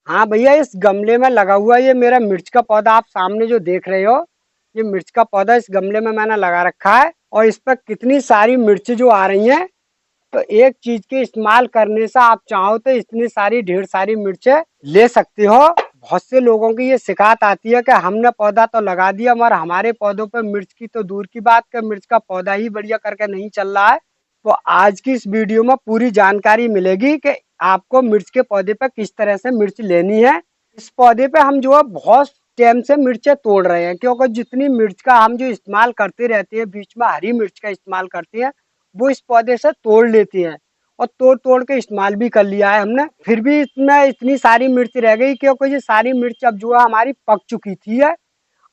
हाँ भैया, इस गमले में लगा हुआ ये मेरा मिर्च का पौधा आप सामने जो देख रहे हो, ये मिर्च का पौधा इस गमले में मैंने लगा रखा है। और इस पर कितनी सारी मिर्च जो आ रही हैं। तो एक चीज के इस्तेमाल करने से आप चाहो तो इतनी सारी ढेर सारी मिर्चें ले सकते हो। बहुत से लोगों की ये शिकायत आती है कि हमने पौधा तो लगा दिया मगर हमारे पौधों पे मिर्च की तो दूर की बात कि मिर्च का पौधा ही बढ़िया करके नहीं चल रहा है। तो आज की इस वीडियो में पूरी जानकारी मिलेगी कि आपको मिर्च के पौधे पे किस तरह से मिर्च लेनी है। इस पौधे पे हम जो है बहुत टाइम से मिर्चें तोड़ रहे हैं, क्योंकि जितनी मिर्च का हम जो इस्तेमाल करते रहते हैं, बीच में हरी मिर्च का इस्तेमाल करते हैं, वो इस पौधे से तोड़ लेती हैं। और तोड़ तोड़ के इस्तेमाल भी कर लिया है हमने, फिर भी इसमें इतनी सारी मिर्च रह गई क्योंकि ये सारी मिर्च अब जो है हमारी पक चुकी थी है।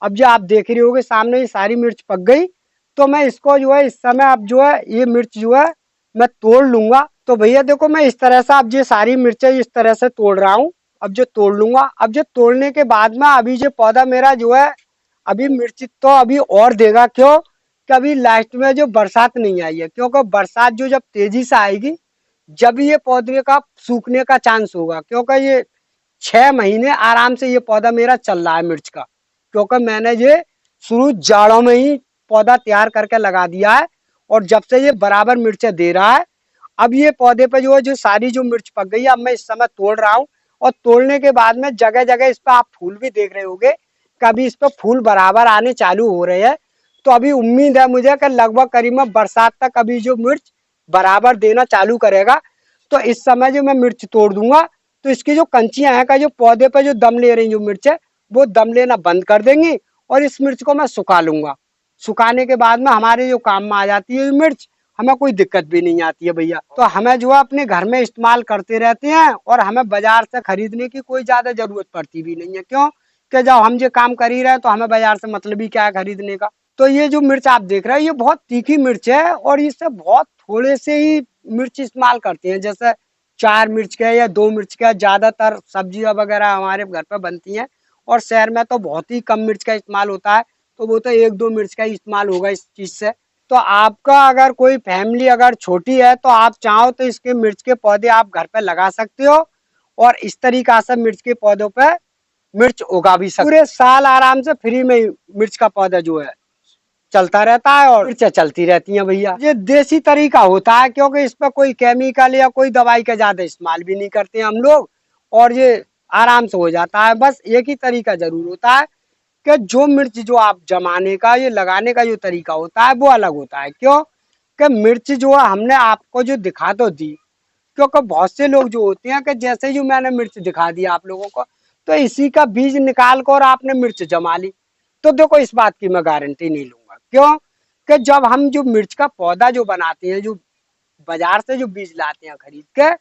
अब जो आप देख रहे होगे सामने ये सारी मिर्च पक गई। तो मैं इसको जो है इस समय अब जो है ये मिर्च जो है मैं तोड़ लूंगा। तो भैया देखो, मैं इस तरह से अब ये सारी मिर्चें इस तरह से तोड़ रहा हूँ। अब जो तोड़ लूंगा, अब जो तोड़ने के बाद में अभी जो पौधा मेरा जो है अभी मिर्च तो अभी और देगा। क्यों? कभी लास्ट में जो बरसात नहीं आई है, क्योंकि बरसात जो जब तेजी से आएगी जब ये पौधे का सूखने का चांस होगा। क्योंकि ये 6 महीने आराम से ये पौधा मेरा चल रहा है मिर्च का, क्योंकि मैंने ये शुरू जाड़ों में ही पौधा तैयार करके लगा दिया है। और जब से ये बराबर मिर्चें दे रहा है, अब ये पौधे पे जो है जो सारी जो मिर्च पक गई है, अब मैं इस समय तोड़ रहा हूँ। और तोड़ने के बाद में जगह जगह इस पर आप फूल भी देख रहे होंगे, कभी इस पर फूल बराबर आने चालू हो रहे हैं। तो अभी उम्मीद है मुझे कि लगभग करीब बरसात तक अभी जो मिर्च बराबर देना चालू करेगा। तो इस समय जो मैं मिर्च तोड़ दूंगा, तो इसकी जो कंचियां हैं का जो पौधे पे जो दम ले रही जो मिर्च है, वो दम लेना बंद कर देंगी। और इस मिर्च को मैं सुखा लूंगा। सुखाने के बाद में हमारे जो काम में आ जाती है ये मिर्च, हमें कोई दिक्कत भी नहीं आती है भैया। तो हमें जो है अपने घर में इस्तेमाल करते रहते हैं और हमें बाजार से खरीदने की कोई ज्यादा जरूरत पड़ती भी नहीं है। क्यों? कि जब हम ये काम कर ही रहे हैं तो हमें बाजार से मतलब ही क्या है खरीदने का। तो ये जो मिर्च आप देख रहे हैं ये बहुत तीखी मिर्च है और इससे बहुत थोड़े से ही मिर्च इस्तेमाल करते हैं। जैसे 4 मिर्च के या 2 मिर्च के, ज्यादातर सब्जियां वगैरह हमारे घर पे बनती हैं। और शहर में तो बहुत ही कम मिर्च का इस्तेमाल होता है। तो वो तो 1-2 मिर्च का ही इस्तेमाल होगा इस चीज से। तो आपका अगर कोई फैमिली अगर छोटी है तो आप चाहो तो इसके मिर्च के पौधे आप घर पे लगा सकते हो। और इस तरीका से मिर्च के पौधों पे मिर्च उगा भी सकते हो। पूरे साल आराम से फ्री में ही मिर्च का पौधा जो है चलता रहता है और मिर्चें चलती रहती हैं भैया। ये देसी तरीका होता है, क्योंकि इस पर कोई केमिकल या कोई दवाई का ज्यादा इस्तेमाल भी नहीं करते हैं हम लोग। और ये आराम से हो जाता है। बस एक ही तरीका जरूर होता है कि जो मिर्च जो आप जमाने का ये लगाने का जो तरीका होता है वो अलग होता है। क्यों? कि मिर्च जो है हमने आपको जो दिखा तो दी, क्योंकि बहुत से लोग जो होते हैं कि जैसे ही मैंने मिर्च दिखा दिया आप लोगों को, तो इसी का बीज निकाल कर आपने मिर्च जमा ली। तो देखो, इस बात की मैं गारंटी नहीं लूंगा। क्यों? कि जब हम जो मिर्च का पौधा जो बनाते हैं, जो बाजार से जो बीज लाते हैं खरीद के,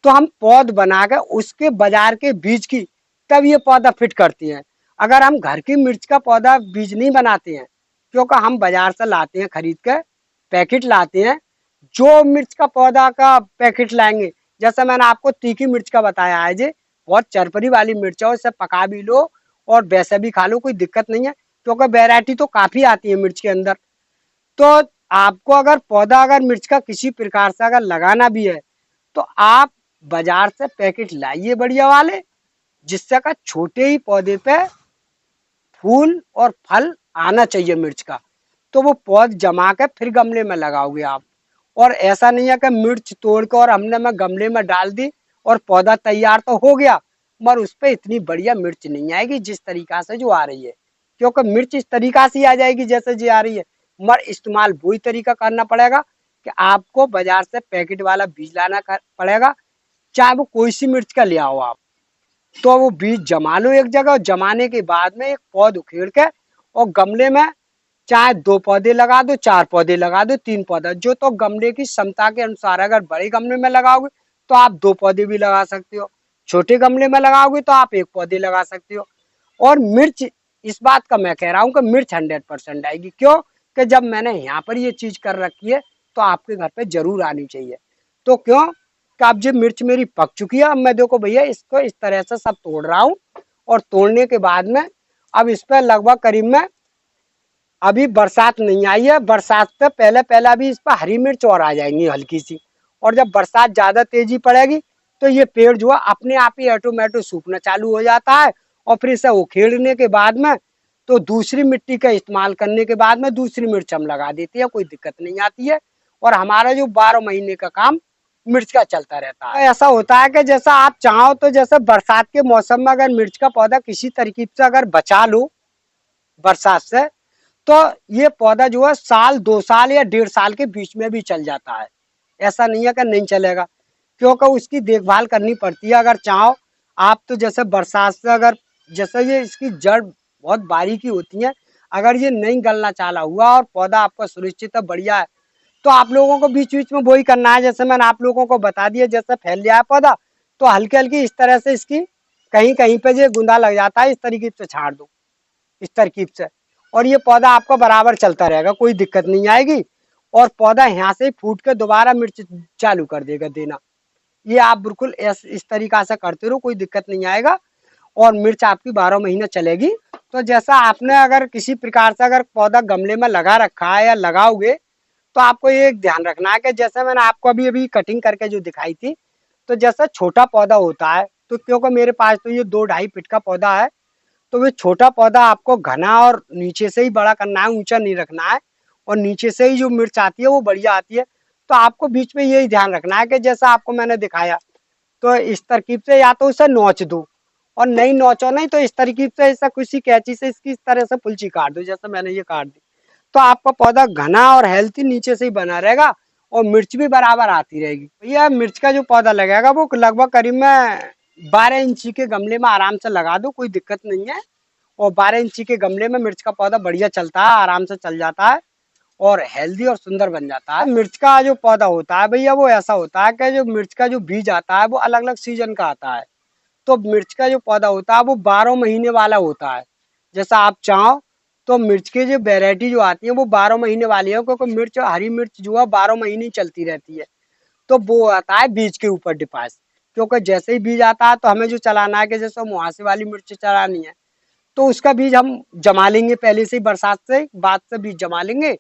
तो हम पौध बना के उसके बाजार के बीज की तब ये पौधा फिट करती हैं। अगर हम घर की मिर्च का पौधा बीज नहीं बनाते हैं, क्योंकि हम बाजार से लाते हैं खरीद के, पैकेट लाते हैं। जो मिर्च का पौधा का पैकेट लाएंगे, जैसे मैंने आपको तीखी मिर्च का बताया है, जी बहुत चरपरी वाली मिर्च है, उसे पका भी लो और वैसे भी खा लो, कोई दिक्कत नहीं है। क्योंकि वैरायटी तो काफी आती है मिर्च के अंदर। तो आपको अगर पौधा अगर मिर्च का किसी प्रकार से अगर लगाना भी है, तो आप बाजार से पैकेट लाइए बढ़िया वाले, जिससे का छोटे ही पौधे पे फूल और फल आना चाहिए मिर्च का। तो वो पौध जमा के फिर गमले में लगाओगे आप। और ऐसा नहीं है कि मिर्च तोड़ के और हमने मैं गमले में डाल दी और पौधा तैयार तो हो गया, मगर उस पर इतनी बढ़िया मिर्च नहीं आएगी जिस तरीका से जो आ रही है। क्योंकि मिर्च इस तरीका से आ जाएगी जैसे जी आ रही है, मगर इस्तेमाल वही तरीका करना पड़ेगा कि आपको बाजार से पैकेट वाला बीज लाना पड़ेगा। चाहे वो कोई सी मिर्च का ले आओ आप, तो वो बीज जमा लो एक जगह। जमाने के बाद में एक पौध उखेड़ के और गमले में चाहे 2 पौधे लगा दो, 4 पौधे लगा दो, 3 पौधा, जो तो गमले की क्षमता के अनुसार। अगर बड़े गमले में लगाओगे तो आप 2 पौधे भी लगा सकते हो, छोटे गमले में लगाओगे तो आप 1 पौधे लगा सकते हो। और मिर्च, इस बात का मैं कह रहा हूँ कि मिर्च 100% आएगी। क्यों? कि जब मैंने यहाँ पर ये चीज कर रखी है तो आपके घर पे जरूर आनी चाहिए। तो क्यों कि अब जो मिर्च मेरी पक चुकी है, अब मैं देखो भैया इसको इस तरह से सब तोड़ रहा हूँ। और तोड़ने के बाद में अब इस पर लगभग करीब में, अभी बरसात नहीं आई है, बरसात से पहले पहले अभी इस पर हरी मिर्च और आ जाएंगी हल्की सी। और जब बरसात ज्यादा तेजी पड़ेगी तो ये पेड़ जो है अपने आप ही ऑटोमेटिक सूखना चालू हो जाता है। और फिर इसे उखेड़ने के बाद में तो दूसरी मिट्टी का इस्तेमाल करने के बाद में दूसरी मिर्च हम लगा देते हैं, कोई दिक्कत नहीं आती है। और हमारा जो 12 महीने का काम मिर्च का चलता रहता है। तो ऐसा होता है कि जैसा आप चाहो तो जैसे बरसात के मौसम में अगर मिर्च का पौधा किसी तरीके से अगर बचा लो बरसात से, तो ये पौधा जो है साल 2 साल या 1.5 साल के बीच में भी चल जाता है। ऐसा नहीं है कि नहीं चलेगा, क्योंकि उसकी देखभाल करनी पड़ती है। अगर चाहो आप तो जैसे बरसात से अगर जैसे ये इसकी जड़ बहुत बारीकी होती है, अगर ये नहीं गलना चाला हुआ और पौधा आपका सुरक्षित है, बढ़िया है, तो आप लोगों को बीच बीच में वही करना है। जैसे मैंने आप लोगों को बता दिया, जैसे फैल गया है पौधा तो हल्की हल्की इस तरह से इसकी कहीं कहीं पे जो गुंदा लग जाता है इस तरीके से छाड़ दो, इस तरकीब से, और ये पौधा आपका बराबर चलता रहेगा, कोई दिक्कत नहीं आएगी। और पौधा यहाँ से फूट के दोबारा मिर्च चालू कर देगा देना। ये आप बिल्कुल इस तरीका से करते रहो, कोई दिक्कत नहीं आएगा और मिर्च आपकी 12 महीने चलेगी। तो जैसा आपने अगर किसी प्रकार से अगर पौधा गमले में लगा रखा है या लगाओगे, तो आपको ये ध्यान रखना है कि जैसे मैंने आपको अभी अभी कटिंग करके जो दिखाई थी, तो जैसा छोटा पौधा होता है, तो क्योंकि मेरे पास तो ये 2-2.5 फीट का पौधा है, तो वो छोटा पौधा आपको घना और नीचे से ही बड़ा करना है, ऊंचा नहीं रखना है। और नीचे से ही जो मिर्च आती है वो बढ़िया आती है। तो आपको बीच में यही ध्यान रखना है कि जैसा आपको मैंने दिखाया, तो इस तरकीब से या तो उसे नोच दो, और नहीं नोचो नहीं तो इस तरकीब से ऐसा किसी कैंची से इसकी इस तरह से पुलची काट दो, जैसे मैंने ये काट दी। तो आपका पौधा घना और हेल्थी नीचे से ही बना रहेगा और मिर्च भी बराबर आती रहेगी। भैया मिर्च का जो पौधा लगेगा वो लगभग करीब में 12 इंची के गमले में आराम से लगा दो, कोई दिक्कत नहीं है। और 12 इंची के गमले में मिर्च का पौधा बढ़िया चलता है, आराम से चल जाता है और हेल्दी और सुंदर बन जाता है। मिर्च का जो पौधा होता है भैया वो ऐसा होता है कि जो मिर्च का जो बीज आता है वो अलग अलग सीजन का आता है। तो मिर्च का जो पौधा होता है वो 12 महीने वाला होता है। जैसा आप चाहो तो मिर्च की जो वेरायटी जो आती है वो 12 महीने वाली है, क्योंकि मिर्च हरी मिर्च जो है 12 महीने चलती रहती है। तो वो आता है बीज के ऊपर डिपेंड, क्योंकि जैसे ही बीज आता है तो हमें जो चलाना है कि जैसे मुहासे वाली मिर्च चलानी है, तो उसका बीज हम जमा लेंगे पहले से ही, बरसात से बाद से बीज जमा लेंगे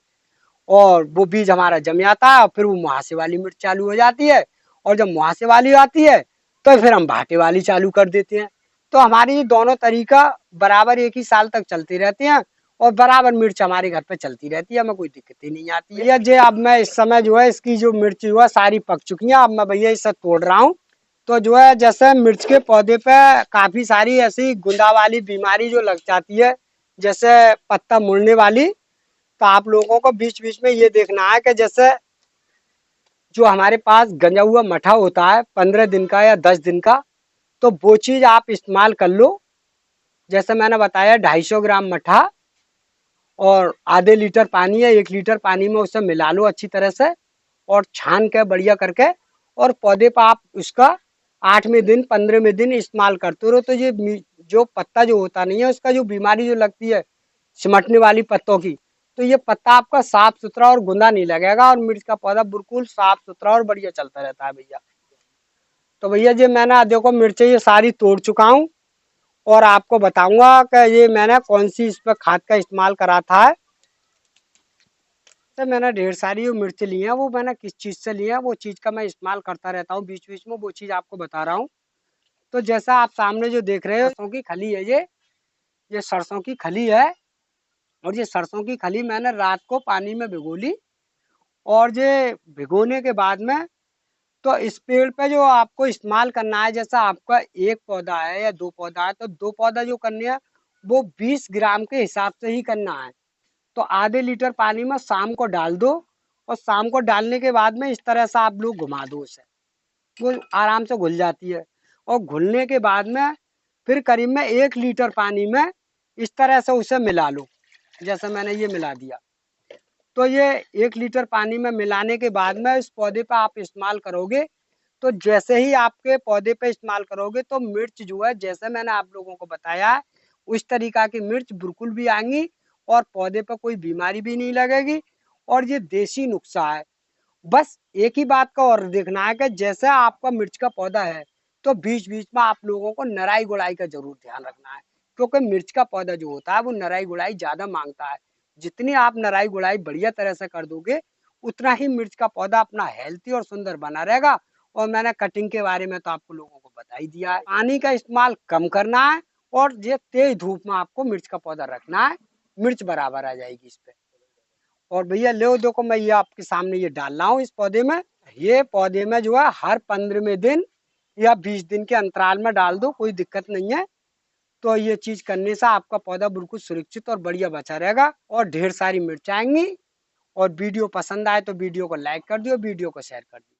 और वो बीज हमारा जम जाता है और फिर वो मुहासे वाली मिर्च चालू हो जाती है। और जब मुहासे वाली आती है तो फिर हम भाटे वाली चालू कर देते हैं। तो हमारी ये दोनों तरीका बराबर एक ही साल तक चलते रहते हैं और बराबर मिर्च हमारे घर पे चलती रहती है, हमें कोई दिक्कत ही नहीं आती है। भैया जे अब मैं इस समय जो है इसकी जो मिर्च जो है सारी पक चुकी है, अब मैं भैया इसे तोड़ रहा हूँ। तो जो है जैसे मिर्च के पौधे पे काफी सारी ऐसी गुंदा वाली बीमारी जो लग जाती है, जैसे पत्ता मुड़ने वाली, तो आप लोगों को बीच बीच में ये देखना है कि जैसे जो हमारे पास गंजा हुआ मठा होता है 15 दिन का या 10 दिन का, तो वो चीज आप इस्तेमाल कर लो। जैसे मैंने बताया 250 ग्राम मठा और आधे लीटर पानी या 1 लीटर पानी में उसे मिला लो अच्छी तरह से और छान के बढ़िया करके, और पौधे पर आप उसका 8वें दिन 15वें दिन इस्तेमाल करते रहो। तो ये जो पत्ता जो होता नहीं है उसका जो बीमारी जो लगती है सिमटने वाली पत्तों की, तो ये पत्ता आपका साफ सुथरा और गुंदा नहीं लगेगा और मिर्च का पौधा बिल्कुल साफ सुथरा और बढ़िया चलता रहता है भैया। तो भैया जी मैंने देखो मिर्चें ये सारी तोड़ चुका हूँ और आपको बताऊंगा कि ये मैंने कौन सी इस पर खाद का इस्तेमाल करा था। तो मैंने ढेर सारी जो मिर्च ली हैं वो मैंने किस चीज़ से ली है, वो चीज़ का मैं इस्तेमाल करता रहता हूँ बीच बीच में, वो चीज़ आपको बता रहा हूँ। तो जैसा आप सामने जो देख रहे हो सरसों की खली है, ये सरसों की खली है। और ये सरसों की खली मैंने रात को पानी में भिगो ली, और ये भिगोने के बाद में तो इस पेड़ पे जो आपको इस्तेमाल करना है, जैसा आपका एक पौधा है या दो पौधा है, तो दो पौधा जो करने हैं वो 20 ग्राम के हिसाब से ही करना है। तो आधे लीटर पानी में शाम को डाल दो, और शाम को डालने के बाद में इस तरह से आप लोग घुमा दो उसे, वो आराम से घुल जाती है। और घुलने के बाद में फिर करीब में 1 लीटर पानी में इस तरह से उसे मिला लो, जैसे मैंने ये मिला दिया। तो ये 1 लीटर पानी में मिलाने के बाद में इस पौधे पे आप इस्तेमाल करोगे, तो जैसे ही आपके पौधे पे इस्तेमाल करोगे तो मिर्च जो है जैसे मैंने आप लोगों को बताया है उस तरीका की मिर्च बिल्कुल भी आएंगी और पौधे पर कोई बीमारी भी नहीं लगेगी। और ये देसी नुस्खा है। बस एक ही बात का और देखना है कि जैसे आपका मिर्च का पौधा है तो बीच बीच में आप लोगों को नराई गुड़ाई का जरूर ध्यान रखना है, क्योंकि मिर्च का पौधा जो होता है वो नराई गुड़ाई ज्यादा मांगता है। जितनी आप नराई गुड़ाई बढ़िया तरह से कर दोगे उतना ही मिर्च का पौधा अपना हेल्थी और सुंदर बना रहेगा और मैंने कटिंग के बारे में तो आपको लोगों को बता ही दिया है। पानी का इस्तेमाल कम करना है और ये तेज धूप में आपको मिर्च का पौधा रखना है, मिर्च बराबर आ जाएगी इस पे। और भैया ले देखो, मैं ये आपके सामने ये डाल रहा हूँ इस पौधे में। ये पौधे में जो है हर 15वें दिन या 20 दिन के अंतराल में डाल दो, कोई दिक्कत नहीं है। तो ये चीज करने से आपका पौधा बिल्कुल सुरक्षित और बढ़िया बचा रहेगा और ढेर सारी मिर्च आएंगी। और वीडियो पसंद आए तो वीडियो को लाइक कर दियो, वीडियो को शेयर कर दियो।